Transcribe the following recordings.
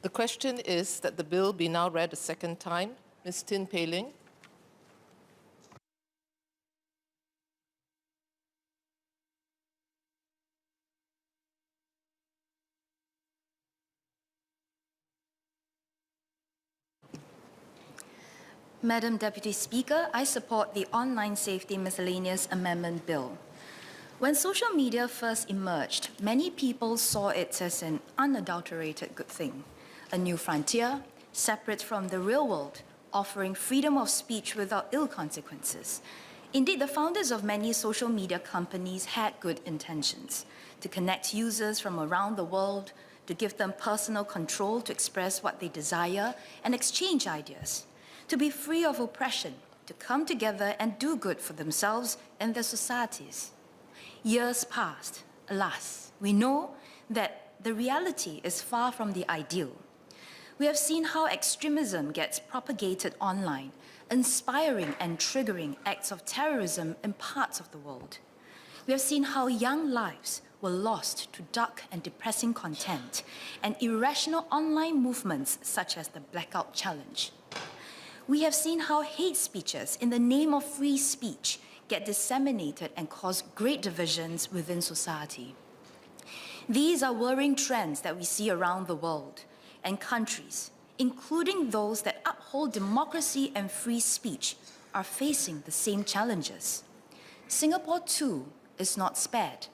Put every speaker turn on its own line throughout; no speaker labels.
The question is that the bill be now read a second time. Ms. Tin Pei Ling.
Madam Deputy Speaker, I support the Online Safety Miscellaneous Amendment Bill. When social media first emerged, many people saw it as an unadulterated good thing, a new frontier, separate from the real world, offering freedom of speech without ill consequences. Indeed, the founders of many social media companies had good intentions to connect users from around the world, to give them personal control to express what they desire and exchange ideas, to be free of oppression, to come together and do good for themselves and their societies. Years passed. Alas, we know that the reality is far from the ideal. We have seen how extremism gets propagated online, inspiring and triggering acts of terrorism in parts of the world. We have seen how young lives were lost to dark and depressing content and irrational online movements such as the Blackout Challenge. We have seen how hate speeches in the name of free speech get disseminated and cause great divisions within society. These are worrying trends that we see around the world, and countries, including those that uphold democracy and free speech, are facing the same challenges. Singapore, too, is not spared.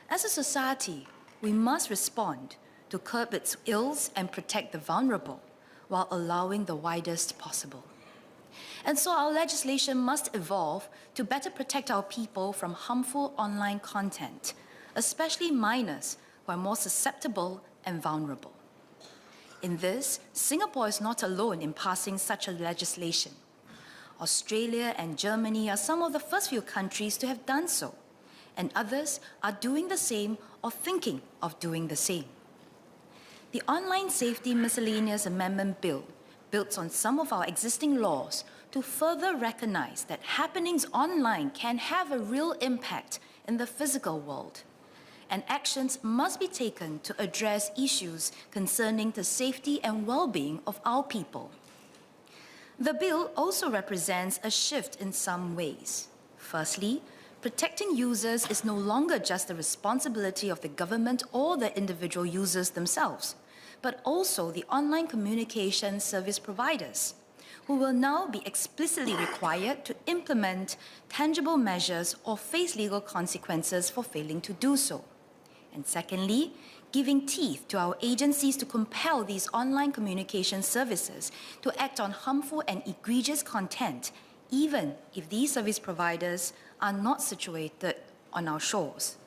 As a society, we must respond to curb its ills and protect the vulnerable, while allowing the widest possible. And so our legislation must evolve to better protect our people from harmful online content, especially minors who are more susceptible and vulnerable. In this, Singapore is not alone in passing such a legislation. Australia and Germany are some of the first few countries to have done so, and others are doing the same or thinking of doing the same. The Online Safety Miscellaneous Amendment Bill builds on some of our existing laws to further recognize that happenings online can have a real impact in the physical world, and actions must be taken to address issues concerning the safety and well-being of our people. The bill also represents a shift in some ways. Firstly, protecting users is no longer just the responsibility of the government or the individual users themselves, but also the online communication service providers, who will now be explicitly required to implement tangible measures or face legal consequences for failing to do so. And secondly, giving teeth to our agencies to compel these online communication services to act on harmful and egregious content, even if these service providers are not situated on our shores.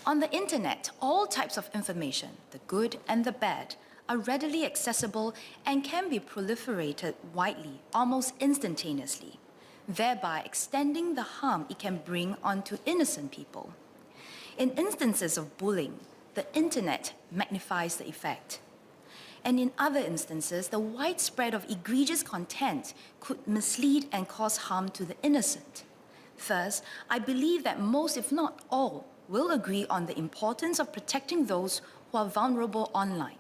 On the internet, all types of information, the good and the bad, are readily accessible and can be proliferated widely, almost instantaneously, thereby extending the harm it can bring onto innocent people. In instances of bullying, the internet magnifies the effect. And in other instances, the widespread of egregious content could mislead and cause harm to the innocent. Thus, I believe that most, if not all, will agree on the importance of protecting those who are vulnerable online.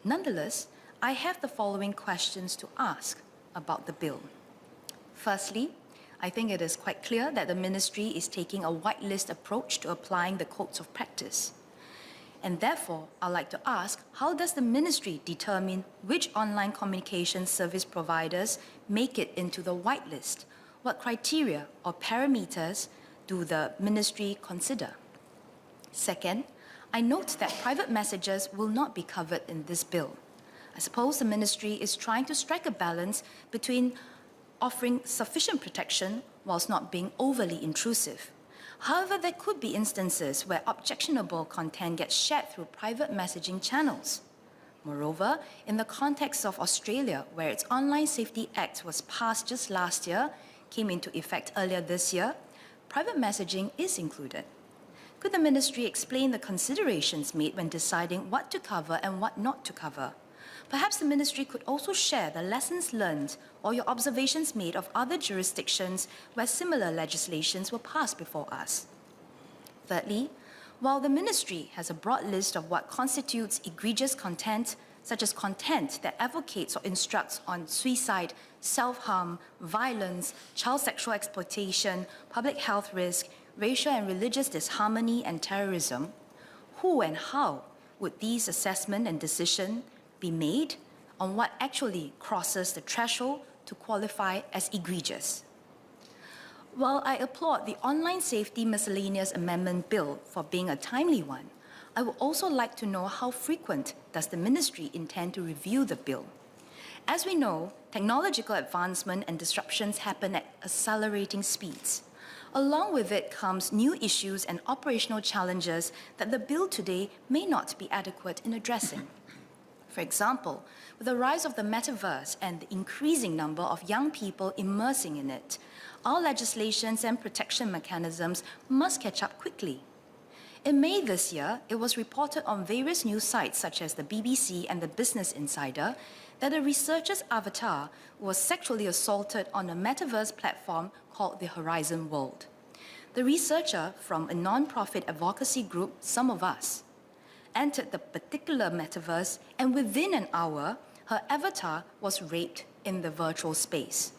Nonetheless, I have the following questions to ask about the bill. Firstly, I think it is quite clear that the ministry is taking a whitelist approach to applying the codes of practice. And therefore, I'd like to ask, how does the ministry determine which online communication service providers make it into the whitelist? What criteria or parameters do the ministry consider? Second, I note that private messages will not be covered in this bill. I suppose the ministry is trying to strike a balance between offering sufficient protection whilst not being overly intrusive. However, there could be instances where objectionable content gets shared through private messaging channels. Moreover, in the context of Australia, where its Online Safety Act was passed just last year, came into effect earlier this year, private messaging is included. Could the ministry explain the considerations made when deciding what to cover and what not to cover? Perhaps the ministry could also share the lessons learned or your observations made of other jurisdictions where similar legislations were passed before us. Thirdly, While the ministry has a broad list of what constitutes egregious content, such as content that advocates or instructs on suicide, self-harm, violence, child sexual exploitation, public health risk, racial and religious disharmony, and terrorism, who and how would these assessment and decision be made on what actually crosses the threshold to qualify as egregious? While I applaud the Online Safety Miscellaneous Amendment Bill for being a timely one, I would also like to know how frequent does the ministry intend to review the bill? As we know, technological advancement and disruptions happen at accelerating speeds. Along with it comes new issues and operational challenges that the bill today may not be adequate in addressing. For example, with the rise of the metaverse and the increasing number of young people immersing in it, our legislations and protection mechanisms must catch up quickly. In May this year, it was reported on various news sites such as the BBC and the Business Insider that a researcher's avatar was sexually assaulted on a metaverse platform called the Horizon World. The researcher, from a non-profit advocacy group, Some of Us, entered the particular metaverse, and within an hour, her avatar was raped in the virtual space.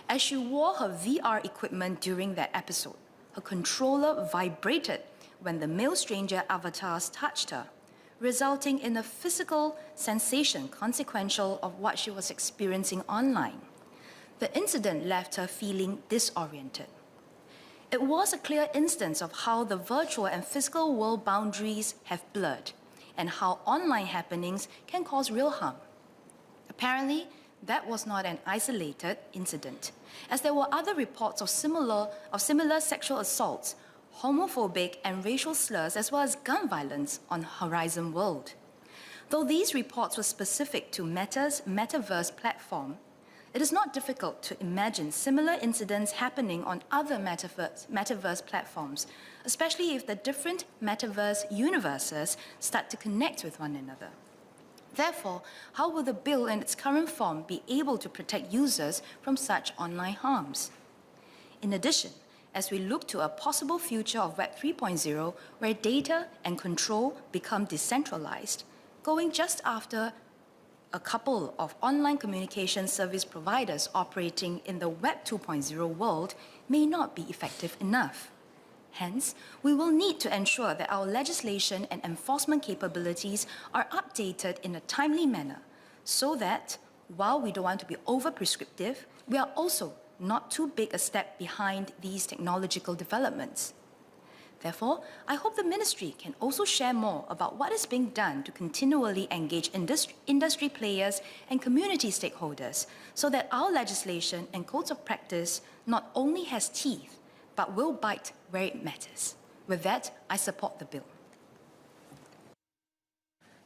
As she wore her VR equipment during that episode, her controller vibrated when the male stranger avatars touched her, resulting in a physical sensation consequential of what she was experiencing online. The incident left her feeling disoriented. It was a clear instance of how the virtual and physical world boundaries have blurred, and how online happenings can cause real harm. Apparently, that was not an isolated incident, as there were other reports of similar sexual assaults, homophobic and racial slurs, as well as gun violence on Horizon World. Though these reports were specific to Meta's metaverse platform, it is not difficult to imagine similar incidents happening on other metaverse platforms, especially if the different metaverse universes start to connect with one another. Therefore, how will the bill in its current form be able to protect users from such online harms? In addition, as we look to a possible future of Web 3.0 where data and control become decentralized, going just after a couple of online communication service providers operating in the Web 2.0 world may not be effective enough. Hence, we will need to ensure that our legislation and enforcement capabilities are updated in a timely manner so that, while we don't want to be over-prescriptive, we are also not too big a step behind these technological developments. Therefore, I hope the ministry can also share more about what is being done to continually engage industry players and community stakeholders so that our legislation and codes of practice not only has teeth, but will bite where it matters. With that, I support the bill.